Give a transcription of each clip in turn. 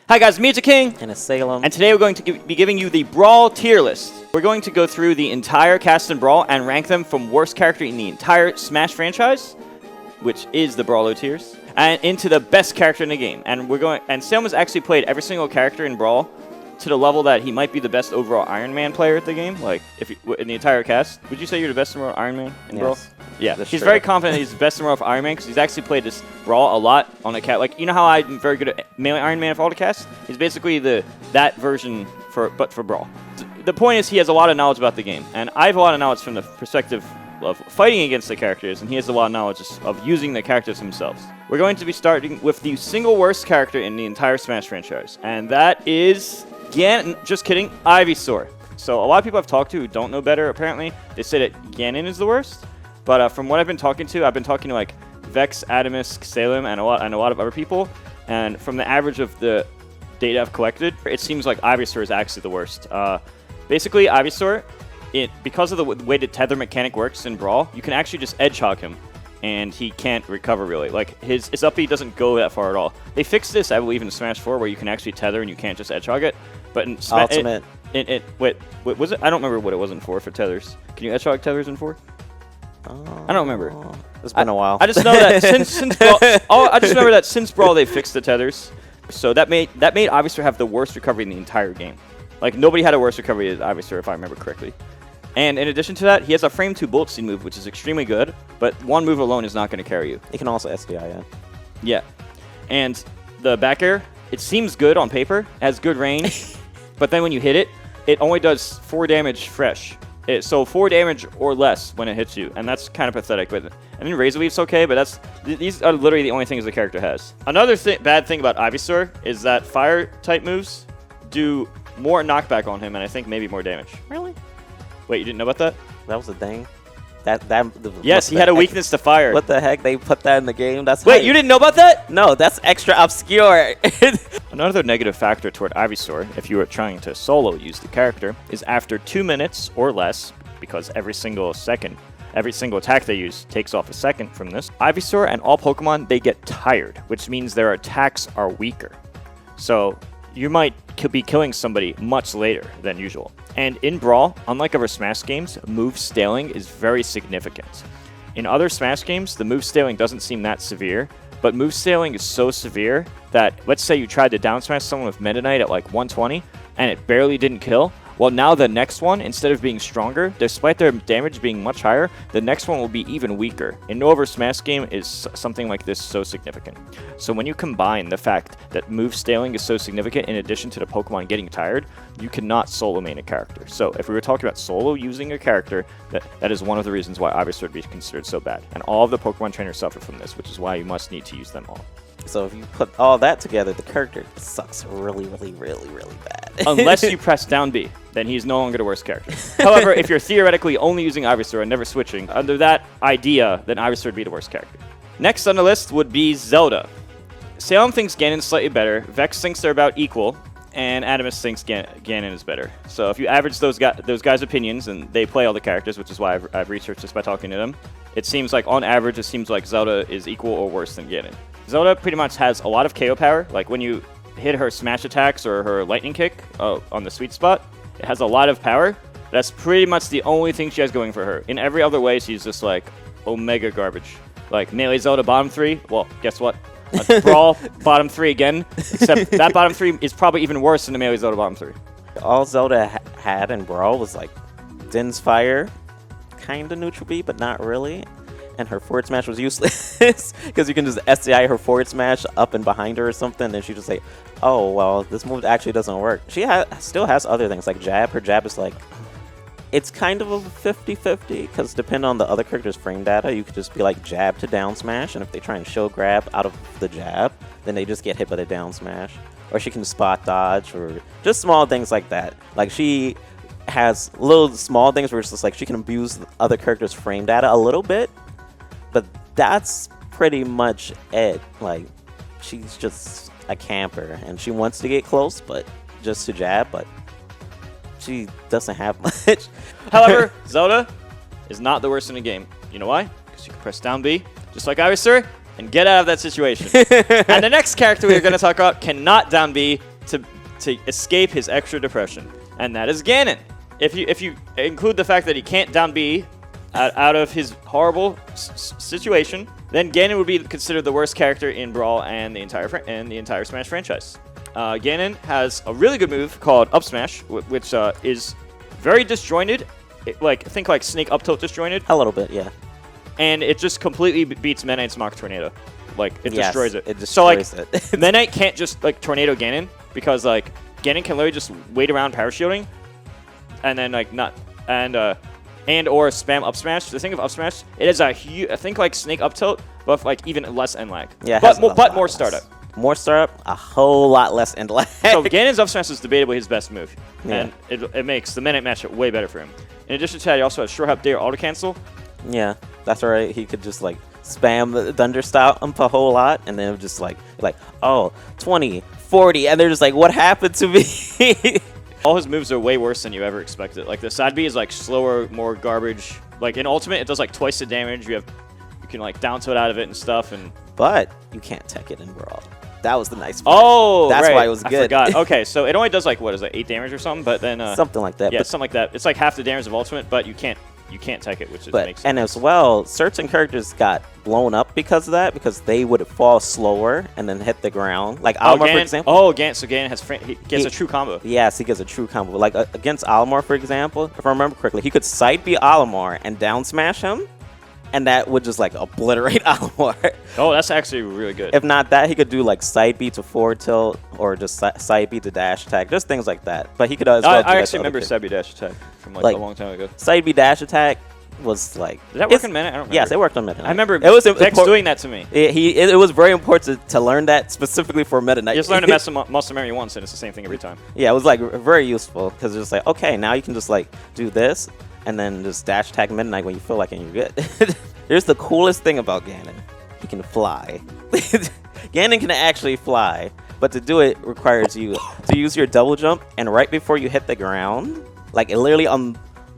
Hi guys, Mew2King and a Salem. and today we're going to be giving you the Brawl tier list. We're going to go through the entire cast in Brawl and rank them from worst character in the entire Smash franchise, which is the Brawlo tiers, and into the best character in the game. And Salem has actually played every single character in Brawl to the level that he might be the best overall Iron Man player at the game. Like, in the entire cast, would you say you're the best overall Iron Man in Brawl? Yeah, he's very confident he's the best overall Iron Man because he's actually played this Brawl a lot on a cat. Like, you know how I'm very good at melee Iron Man of all the casts? He's basically that version but for Brawl. The point is he has a lot of knowledge about the game, and I have a lot of knowledge from the perspective of fighting against the characters, and he has a lot of knowledge of using the characters themselves. We're going to be starting with the single worst character in the entire Smash franchise, and that is just kidding, Ivysaur. So a lot of people I've talked to who don't know better, apparently, they say that Ganon is the worst. But from what I've been talking to like Vex, Adamus, Salem, and a lot of other people. And from the average of the data I've collected, it seems like Ivysaur is actually the worst. Basically, Ivysaur, because of the way the tether mechanic works in Brawl, you can actually just edge hog him, and he can't recover really. Like his up B doesn't go that far at all. They fixed this, I believe, in Smash 4, where you can actually tether and you can't just edge hog it. But in Ultimate. Wait, was it? I don't remember what it was in 4 for tethers. Can you edge hog tethers in 4? I don't remember. It's been a while. I just know that since Brawl, I just remember that since Brawl they fixed the tethers, so that made Ivysaur have the worst recovery in the entire game. Like nobody had a worse recovery than Ivysaur, if I remember correctly. And in addition to that, he has a frame 2 bullet seed move, which is extremely good, but one move alone is not going to carry you. He can also SDI in. Yeah, and the back air, it seems good on paper, has good range, but then when you hit it, it only does 4 damage fresh. So 4 damage or less when it hits you, and that's kind of pathetic. But I mean, Razor Leaf's okay, but these are literally the only things the character has. Another bad thing about Ivysaur is that fire type moves do more knockback on him, and I think maybe more damage. Really? Wait, you didn't know about that? That was a thing. Yes, he had a weakness to fire. What the heck? They put that in the game? That's Wait, you didn't know about that? No, that's extra obscure. Another negative factor toward Ivysaur, if you were trying to solo use the character, is after 2 minutes or less, because every single attack they use takes off a second from this, Ivysaur and all Pokemon, they get tired, which means their attacks are weaker. So you might be killing somebody much later than usual. And in Brawl, unlike other Smash games, move scaling is very significant. In other Smash games, the move scaling doesn't seem that severe, but move scaling is so severe that, let's say you tried to down smash someone with Meta Knight at like 120, and it barely didn't kill. Well, now the next one, instead of being stronger, despite their damage being much higher, the next one will be even weaker. In no other Smash game is something like this so significant. So when you combine the fact that move scaling is so significant in addition to the Pokemon getting tired, you cannot solo main a character. So if we were talking about solo using a character, that is one of the reasons why Ivysaur would be considered so bad. And all of the Pokemon trainers suffer from this, which is why you must need to use them all. So if you put all that together, the character sucks really, really, really, really bad. Unless you press down B, then he's no longer the worst character. However, if you're theoretically only using Ivysaur and never switching, under that idea, then Ivysaur would be the worst character. Next on the list would be Zelda. Salem thinks Ganon's slightly better, Vex thinks they're about equal, and Adamus thinks Ganon is better. So if you average those guys' opinions, and they play all the characters, which is why I've researched this by talking to them, it seems like, on average, it seems like Zelda is equal or worse than Ganon. Zelda pretty much has a lot of KO power. Like when you hit her smash attacks or her lightning kick on the sweet spot, it has a lot of power. That's pretty much the only thing she has going for her. In every other way, she's just like omega garbage. Like melee Zelda bottom 3, well, guess what? Brawl bottom 3 again, except that bottom 3 is probably even worse than the melee Zelda bottom 3. All Zelda had in Brawl was like Din's Fire, kind of neutral B, but not really. And her forward smash was useless because you can just SDI her forward smash up and behind her or something, and she just say, oh, well, this move actually doesn't work. She still has other things like jab. Her jab is like, it's kind of a 50-50 because depending on the other character's frame data, you could just be like jab to down smash, and if they try and show grab out of the jab, then they just get hit by the down smash. Or she can spot dodge or just small things like that. Like she has little small things where it's just like she can abuse other characters' frame data a little bit. But that's pretty much it. Like, she's just a camper, and she wants to get close, but just to jab, but she doesn't have much. However, Zelda is not the worst in the game. You know why? Because you can press down B, just like Ivysaur, and get out of that situation. And the next character we're going to talk about cannot down B, to escape his extra depression, and that is Ganon. If you include the fact that he can't down B out of his horrible situation, then Ganon would be considered the worst character in Brawl and the entire Smash franchise. Ganon has a really good move called Up Smash, which is very disjointed. Think like Snake Up Tilt disjointed. A little bit, yeah. And it just completely beats Meta Knight's Mach Tornado. Like, it destroys it. It destroys it. Meta Knight can't just, like, Tornado Ganon, because, like, Ganon can literally just wait around power shielding, and then, like, or spam Up Smash. The thing of Up Smash, it is a huge, I think, like, Snake Up Tilt, but with, like, even less end lag. Yeah, but more startup. More startup, a whole lot less end lag. So Ganon's Up Smash is debatably his best move, yeah. and it makes the Meta Knight matchup way better for him. In addition to that, he also has Short Hop Dare Auto Cancel. Yeah, that's right. He could just, like, spam the Thunder Stomp a whole lot, and then just, like, oh, 20, 40, and they're just like, what happened to me? All his moves are way worse than you ever expected. Like, the side B is, like, slower, more garbage. Like, in Ultimate, it does, like, twice the damage. You can, like, down tilt out of it and stuff. But you can't tech it in Brawl. That was the nice part. Oh, that's right. why it was good. I forgot. Okay, so it only does, like, what is it, 8 damage or something? But then something like that. Yeah, something like that. It's like half the damage of Ultimate, but you can't tech it, which makes sense. And as well, certain characters got blown up because of that, because they would fall slower and then hit the ground. Like Olimar, for example. Oh, so Ganon he gets a true combo. Yes, he gets a true combo. Like against Olimar, for example, if I remember correctly, he could side B Olimar and down smash him, and that would just like obliterate Olimar. Oh, that's actually really good. If not that, he could do like side B to forward tilt or just side B to dash attack, just things like that. But he could as well do I actually remember side B dash attack from like a long time ago. Side B dash attack was like... Did that work on Meta? I don't remember. Yes, it worked on Meta. I remember Dex doing that to me. It was very important to learn that specifically for Meta Knight. You just learn to muscle memory once, and it's the same thing every time. Yeah, it was like very useful, because it's just like, okay, now you can just like do this, and then just dash attack Meta Knight when you feel like it and you're good. Here's the coolest thing about Ganon. He can fly. Ganon can actually fly, but to do it requires you to use your double jump, and right before you hit the ground, like literally on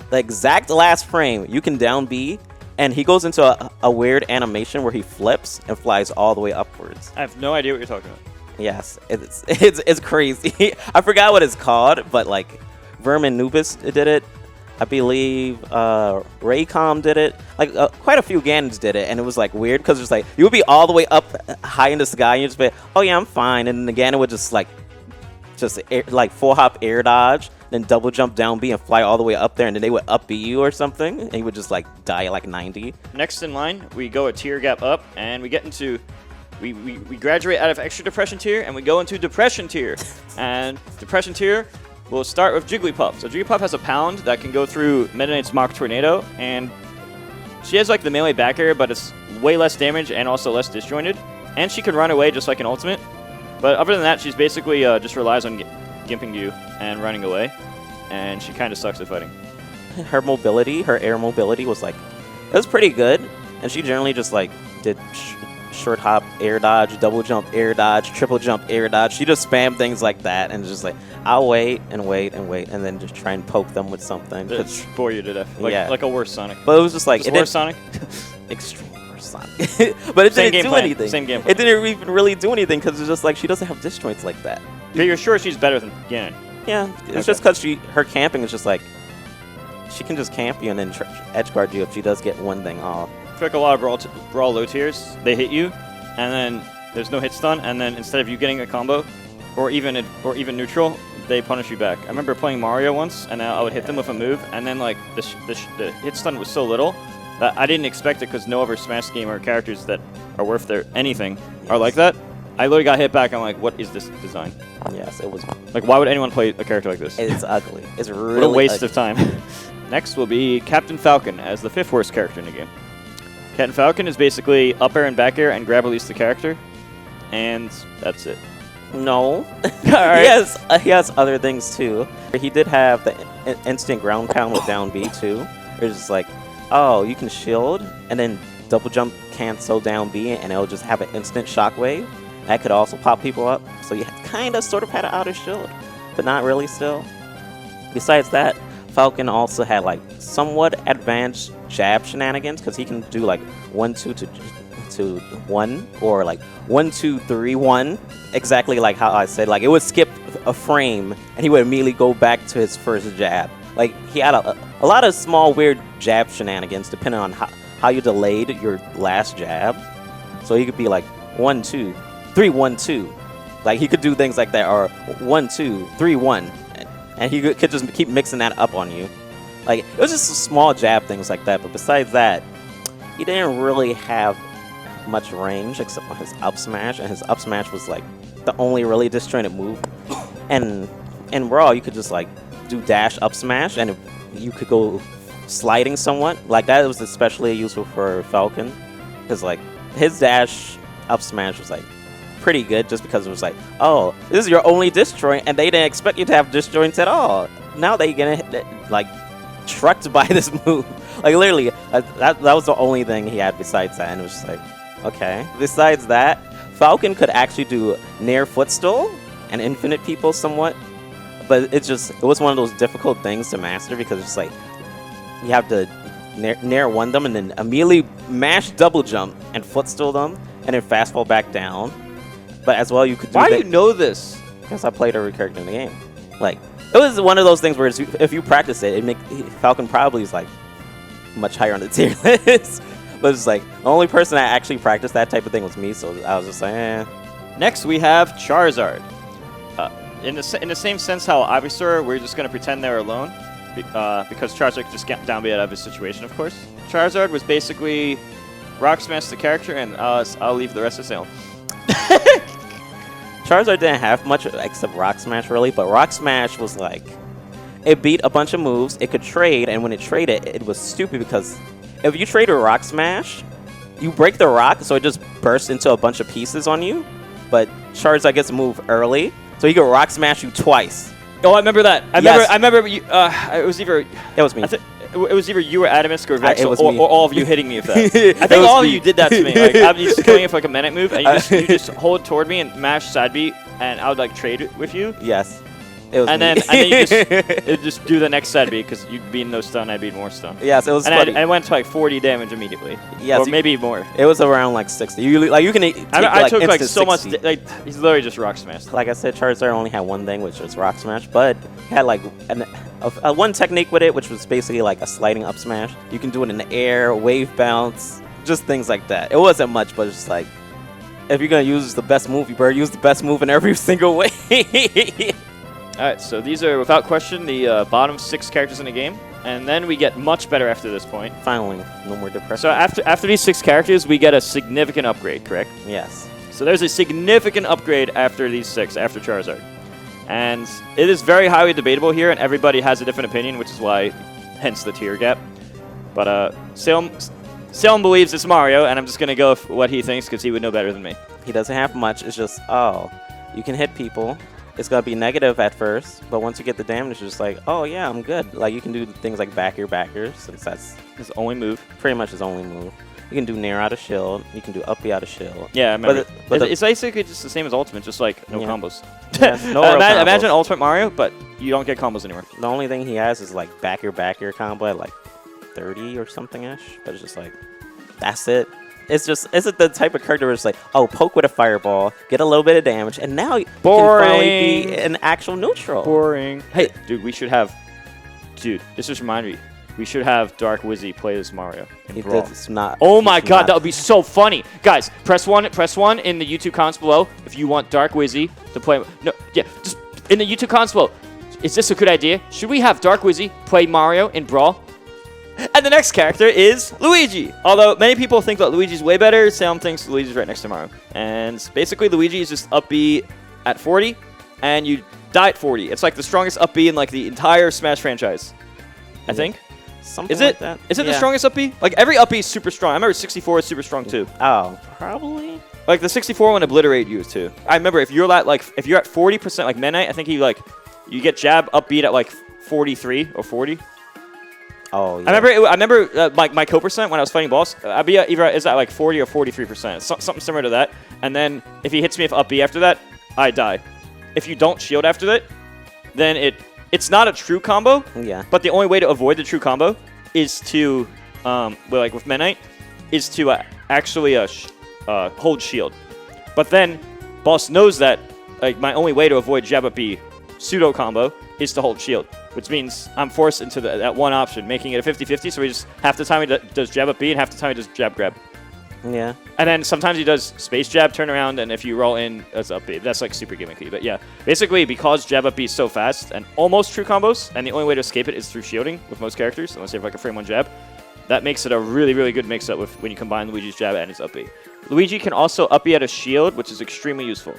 the exact last frame, you can down B, and he goes into a weird animation where he flips and flies all the way upwards. I have no idea what you're talking about. Yes, it's crazy. I forgot what it's called, but like Vermin Nubis did it. I believe Raycom did it. Like quite a few Ganons did it, and it was like weird because it's like you would be all the way up high in the sky, and you just be, oh yeah, I'm fine, and then the Ganon would just like full hop air dodge, then double jump down B and fly all the way up there, and then they would up B you or something, and he would just like die at like 90. Next in line, we go a tier gap up, and we get into we graduate out of extra depression tier, and we go into depression tier, and depression tier. We'll start with Jigglypuff. So Jigglypuff has a pound that can go through Meta Knight's Mach Tornado, and she has like the melee back air, but it's way less damage and also less disjointed. And she can run away just like an ultimate. But other than that, she's basically just relies on gimping you and running away, and she kind of sucks at fighting. Her mobility, her air mobility was like, it was pretty good, and she generally just like did short hop, air dodge, double jump, air dodge, triple jump, air dodge. She just spammed things like that, and just like, I'll wait and wait and wait, and then just try and poke them with something. Just bore you to death. Like a worse Sonic. But it was just like... Worse Sonic? Extreme worse Sonic. But it didn't do anything. Same gameplay. It didn't even really do anything, because it's just like, she doesn't have disjoints like that. But you're sure she's better than Ganon? Yeah, it's just because her camping is just like, she can just camp you and then edge guard you if she does get one thing off. I feel like a lot of Brawl low tiers, they hit you, and then there's no hit stun, and then instead of you getting a combo, or even neutral, they punish you back. I remember playing Mario once, and I would hit them with a move, and then like the hit stun was so little that I didn't expect it, because no other Smash game or characters that are worth their anything are like that. I literally got hit back. I'm like, what is this design? Yes, it was. Like, why would anyone play a character like this? It's ugly. It's really what a waste of time. Next will be Captain Falcon as the 5th worst character in the game. Captain Falcon is basically up air and back air and grab release the character, and that's it. No. Right. He has other things too. He did have the instant ground pound with down B too. It's just like, oh, you can shield and then double jump cancel down B, and it'll just have an instant shockwave. That could also pop people up. So you kind of sort of had an outer shield, but not really still. Besides that, Falcon also had like somewhat advanced jab shenanigans, because he can do like 1-2 to to 1 or like 1, 2, 3, 1. Exactly like how I said. Like it would skip a frame and he would immediately go back to his first jab. Like he had a lot of small weird jab shenanigans depending on how you delayed your last jab. So he could be like 1, 2, 3, 1, 2. Like he could do things like that, or 1, 2, 3, 1, and he could just keep mixing that up on you. Like it was just small jab things like that. But besides that, he didn't really have much range except for his up smash, and his up smash was like the only really disjointed move. And in Brawl, you could just like do dash up smash, and you could go sliding somewhat. Like that was especially useful for Falcon, because like his dash up smash was like pretty good, just because it was like, oh, this is your only disjoint, and they didn't expect you to have disjoints at all. Now they get like trucked by this move. Like literally, that was the only thing he had besides that, and it was just like, okay. Besides that, Falcon could actually do near footstool and infinite people somewhat, but it was one of those difficult things to master, because it's like you have to nair one them and then immediately mash double jump and footstool them and then fast fall back down. But as well, you could do Why do you know this? Because I played every character in the game. Like it was one of those things where if you practice it, Falcon probably is like much higher on the tier list. But it's like the only person that actually practiced that type of thing was me, so I was just like, eh. Next, we have Charizard. In the same sense how Ivysaur, we're just going to pretend they're alone, because Charizard could just get down out of his situation, of course. Charizard was basically Rock Smash the character, and I'll leave the rest to Salem. Charizard didn't have much except Rock Smash, really, but Rock Smash was like, it beat a bunch of moves, it could trade, and when it traded, it was stupid, because if you trade a Rock Smash, you break the rock, so it just bursts into a bunch of pieces on you, but Charizard gets to move early, so he can Rock Smash you twice. Oh, I remember that. I remember you, it was either... It was me. It was either you or Adamisk or Vex, or me. all of you hitting me with that. I think all of you did that to me. Like, I'm just going in for like a minute move, and you just hold toward me and mash side beat, and I would like trade with you. Yes. It was and me. then you just do the next side beat, because you'd be no stun, I'd be more stun. Yes, it was funny. And I went to like 40 damage immediately. Yes, or maybe more. It was around like 60. You can take I took like so 60. much. Like he's literally just rock smashed. Like I said, Charizard only had one thing, which was Rock Smash, but he had like one technique with it, which was basically like a sliding up smash. You can do it in the air, wave bounce, just things like that. It wasn't much, but it's just like, if you're gonna use the best move, you better use the best move in every single way. Alright, so these are, without question, the bottom 6 characters in the game. And then we get much better after this point. Finally, no more depression. So after these 6 characters, we get a significant upgrade, correct? Yes. So there's a significant upgrade after these 6, after Charizard. And it is very highly debatable here, and everybody has a different opinion, which is why, hence the tier gap. But Salem believes it's Mario, and I'm just going to go with what he thinks, because he would know better than me. He doesn't have much. It's just, oh, you can hit people. It's going to be negative at first, but once you get the damage, it's just like, oh yeah, I'm good. Like you can do things like back your backers, since that's his only move. Pretty much his only move. You can do nair out of shield. You can do up B out of shield. Yeah, I remember. But it's basically just the same as Ultimate, just like no combos. Yeah, no combos. Imagine Ultimate Mario, but you don't get combos anymore. The only thing he has is like back your combo at like 30 or something-ish, but it's just like, that's it. It's the type of character where it's like, oh, poke with a fireball, get a little bit of damage, and now you can finally be an actual neutral. Boring. Hey, dude, this just reminded me. We should have Dark Wizzy play this Mario in Brawl. Oh my god, that would be so funny. Guys, press one in the YouTube comments below if you want Dark Wizzy to play. No, yeah, just in the YouTube comments below. Is this a good idea? Should we have Dark Wizzy play Mario in Brawl? And the next character is Luigi. Although many people think that Luigi's way better, Salem thinks Luigi's right next to Mario. And basically, Luigi is just up B at 40, and you die at 40. It's like the strongest up B in like the entire Smash franchise, I think. Something like that. Is it the strongest up B? Like every up B is super strong. I remember 64 is super strong too. Oh, probably. Like the 64 one obliterate you too. I remember if you're at 40%, like Mennite, I think you get jab up B at like 43 or 40. Oh, yeah. I remember my co-percent when I was fighting boss, I'd be either is at like 40 or 43%. Something similar to that. And then if he hits me with up B after that, I die. If you don't shield after that, then it's not a true combo. Yeah. But the only way to avoid the true combo is to, with Mennite, is to actually hold shield. But then boss knows that like my only way to avoid jab up B pseudo combo is to hold shield, which means I'm forced into that one option, making it a 50-50. So he just half the time he does jab up B and half the time he does jab grab. Yeah. And then sometimes he does space jab, turn around, and if you roll in, that's up B. That's like super gimmicky. But yeah, basically because jab up B is so fast and almost true combos, and the only way to escape it is through shielding with most characters, unless you have like a frame 1 jab, that makes it a really, really good mix-up with when you combine Luigi's jab and his up B. Luigi can also up B at a shield, which is extremely useful.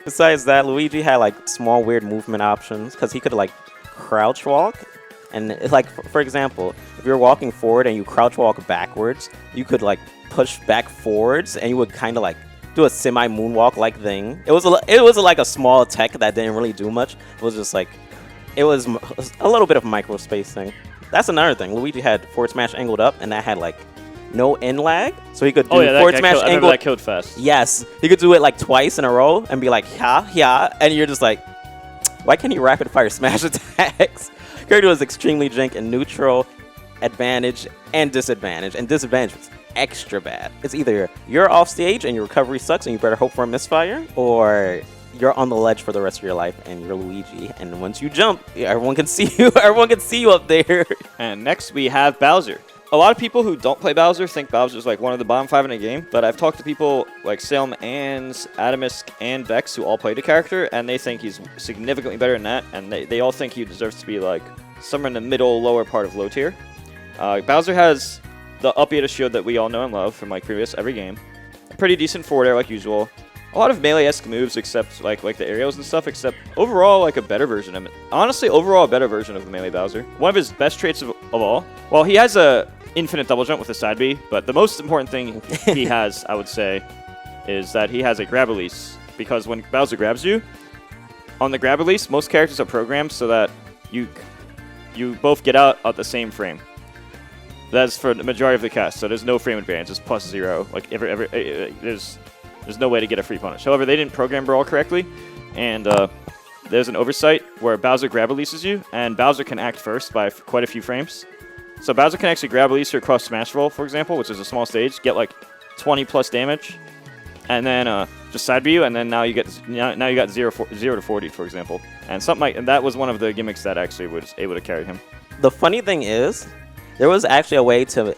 Besides that, Luigi had like small weird movement options because he could like crouch walk. And it's like, for example, if you're walking forward and you crouch walk backwards, you could like push back forwards and you would kind of like do a semi moonwalk like thing. It was like a small tech that didn't really do much. It was just like, it was a little bit of micro spacing. That's another thing. Luigi had forward smash angled up and that had like no in lag, so he could do forward smash angle. That killed fast. Yes, he could do it like twice in a row and be like, yeah, and you're just like, why can't he rapid fire smash attacks? Character was extremely jank in neutral, advantage, and disadvantage. And disadvantage was extra bad. It's either you're off stage and your recovery sucks and you better hope for a misfire, or you're on the ledge for the rest of your life and you're Luigi. And once you jump, everyone can see you. Everyone can see you up there. And next we have Bowser. A lot of people who don't play Bowser think Bowser's like one of the bottom 5 in the game, but I've talked to people like Salem and Atomisk and Vex who all played the character, and they think he's significantly better than that, and they all think he deserves to be like somewhere in the middle, lower part of low tier. Bowser has the up at a shield that we all know and love from like previous every game. A pretty decent forward air like usual. A lot of melee-esque moves except like the aerials and stuff, except overall like a better version of it. Honestly, overall a better version of the melee Bowser. One of his best traits of all. Well, he has a infinite double jump with a side B, but the most important thing he has, I would say, is that he has a grab release. Because when Bowser grabs you, on the grab release, most characters are programmed so that you both get out at the same frame. That's for the majority of the cast, so there's no frame advantage. It's +0. Like there's no way to get a free punish. However, they didn't program Brawl correctly, and there's an oversight where Bowser grab releases you, and Bowser can act first by quite a few frames. So Bowser can actually grab release you across Smash Roll, for example, which is a small stage, get like 20 plus damage, and then just side B you, and then now you got 0 to 40, for example. And that was one of the gimmicks that actually was able to carry him. The funny thing is, there was actually a way to,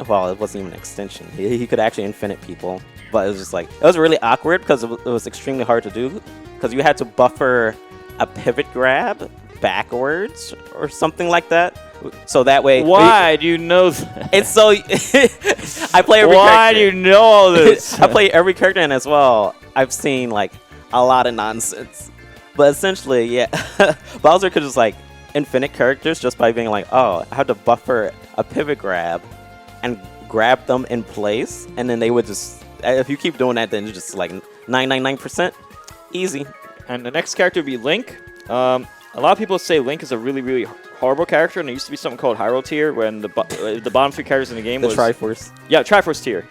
well, it wasn't even an extension. He could actually infinite people, but it was just like, it was really awkward because it was extremely hard to do, because you had to buffer a pivot grab backwards or something like that. So that way... Why do you know that? It's so... I play every character. Why do you know all this? I play every character, and as well, I've seen, like, a lot of nonsense. But essentially, yeah, Bowser could just, like, infinite characters just by being like, oh, I have to buffer a pivot grab and grab them in place, and then they would just... If you keep doing that, then it's just, like, 999%. Easy. And the next character would be Link. A lot of people say Link is a really, really horrible character, and there used to be something called Hyrule Tier when the bottom 3 characters in the game was... The Triforce. Yeah, Triforce Tier.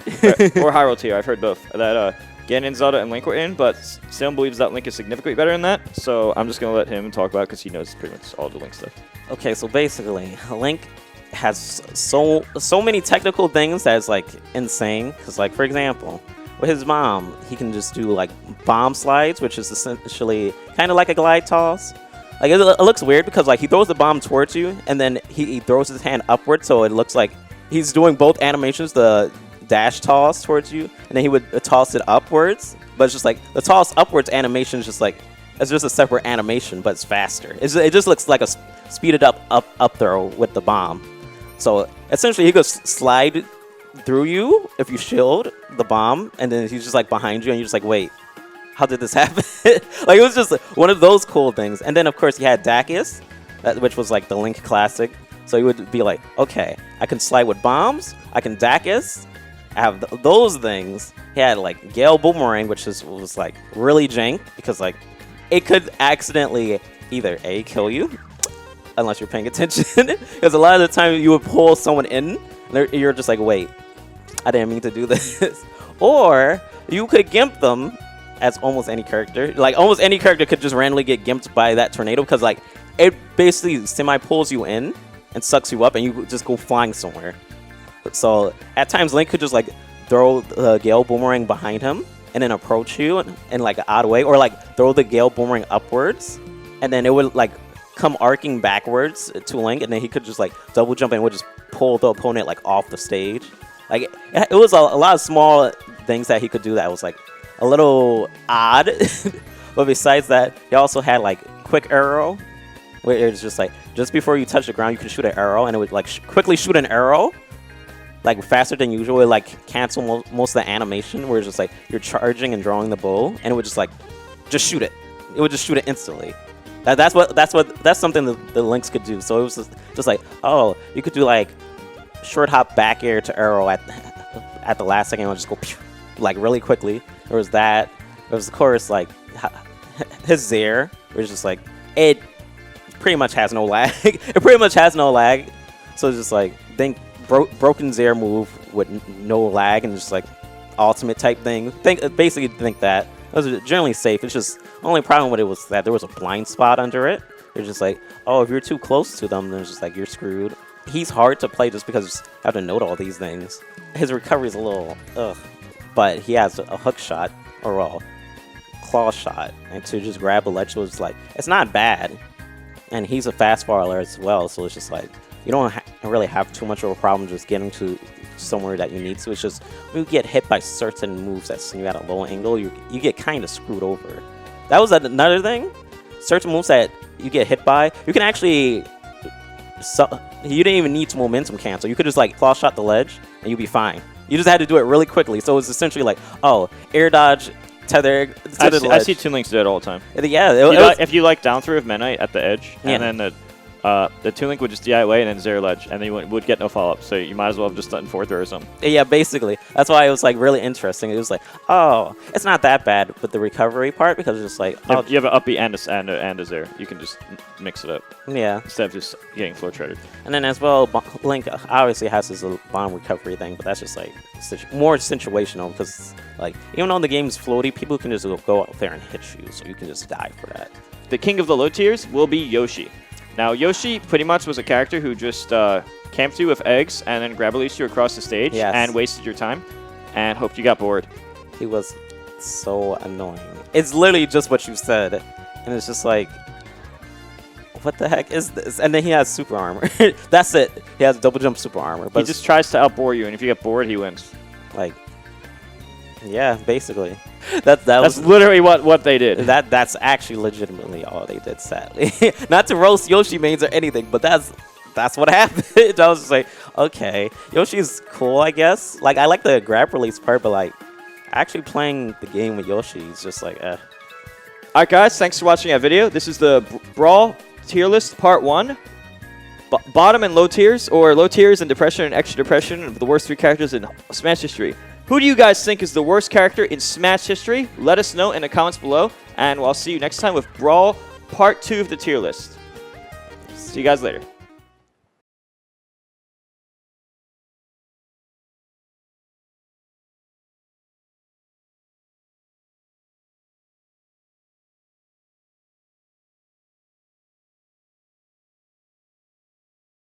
Or Hyrule Tier, I've heard both. That Ganon, Zelda, and Link were in, but Salem believes that Link is significantly better than that, so I'm just going to let him talk about it because he knows pretty much all the Link stuff. Okay, so basically, Link has so many technical things that's, like, insane. Because, like, for example, with his mom, he can just do, like, bomb slides, which is essentially kind of like a glide toss. Like, it looks weird because, like, he throws the bomb towards you, and then he throws his hand upward, so it looks like he's doing both animations, the dash toss towards you, and then he would toss it upwards. But it's just like, the toss upwards animation is just like, it's just a separate animation, but it's faster. It just looks like a speeded up throw with the bomb. So, essentially, he could slide through you if you shield the bomb, and then he's just, like, behind you, and you're just like, wait. How did this happen? Like, it was just one of those cool things. And then, of course, you had Dacus, which was like the Link classic. So he would be like, okay, I can slide with bombs. I can Dacus. I have those things. He had like Gale Boomerang, which was like really jank because like it could accidentally either A, kill you, unless you're paying attention. Because a lot of the time you would pull someone in, and you're just like, wait, I didn't mean to do this. Or you could gimp them as almost any character. Like, almost any character could just randomly get gimped by that tornado because, like, it basically semi-pulls you in and sucks you up and you just go flying somewhere. So, at times, Link could just, like, throw the Gale Boomerang behind him and then approach you in like an odd way, or like throw the Gale Boomerang upwards, and then it would like come arcing backwards to Link, and then he could just like double jump and would just pull the opponent like off the stage. Like it was a lot of small things that he could do that was like a little odd. But besides that, he also had like quick arrow, where it's just like just before you touch the ground, you can shoot an arrow, and it would like quickly shoot an arrow, like faster than usual. It like cancel most of the animation, where it's just like you're charging and drawing the bow, and it would just like just shoot it. It would just shoot it instantly. That's something that the Lynx could do. So it was just like, oh, you could do like short hop back air to arrow at the last second, and just go pew, like really quickly. There was that. There was of course like his Zair, which is just like it pretty much has no lag. It pretty much has no lag. So it's just like think broken Zair move with no lag and just like ultimate type thing. Basically think that. It was generally safe. It's just the only problem with it was that there was a blind spot under it. It's just like, oh, if you're too close to them, then it's just like you're screwed. He's hard to play just because you have to note all these things. His recovery is a little ugh, but he has a hook shot or a claw shot, and to just grab the ledge was like it's not bad. And he's a fast faller as well, so it's just like you don't really have too much of a problem just getting to somewhere that you need to. It's just when you get hit by certain moves that send you at a low angle, you get kind of screwed over. That was another thing. Certain moves that you get hit by, you can actually you didn't even need to momentum cancel. You could just like claw shot the ledge and you'd be fine. You just had to do it really quickly. So it was essentially like, oh, air dodge, tether to the ledge. I see Toon Links do it all the time. Yeah, if you like down through with Menite at the edge, and then the Toon Link would just DI away and then Zair ledge, and then you would get no follow-up, so you might as well have just done forth or something. Yeah, basically. That's why it was like really interesting. It was like, oh, it's not that bad with the recovery part, because it's just like... Oh, you have an up B and a Zair. You can just mix it up. Yeah. Instead of just getting floor shredded. And then as well, Link obviously has his bomb recovery thing, but that's just like more situational, because like even though the game's floaty, people can just go out there and hit you, so you can just die for that. The king of the low tiers will be Yoshi. Now, Yoshi pretty much was a character who just camped you with eggs and then grab-released you across the stage and wasted your time and hoped you got bored. He was so annoying. It's literally just what you said. And it's just like, what the heck is this? And then he has super armor. That's it. He has double jump super armor. But he just tries to outbore you, and if you get bored, he wins. Like, yeah, basically. That's literally what they did. That's actually legitimately all they did, sadly. Not to roast Yoshi mains or anything, but that's what happened. I was just like, okay, Yoshi's cool, I guess. Like, I like the grab release part, but like, actually playing the game with Yoshi is just like, eh. Alright guys, thanks for watching that video. This is the Brawl Tier List Part 1. Bottom and low tiers, or low tiers and depression and extra depression of the worst 3 characters in Smash history. Who do you guys think is the worst character in Smash history? Let us know in the comments below, and I'll see you next time with Brawl Part 2 of the tier list. See you guys later.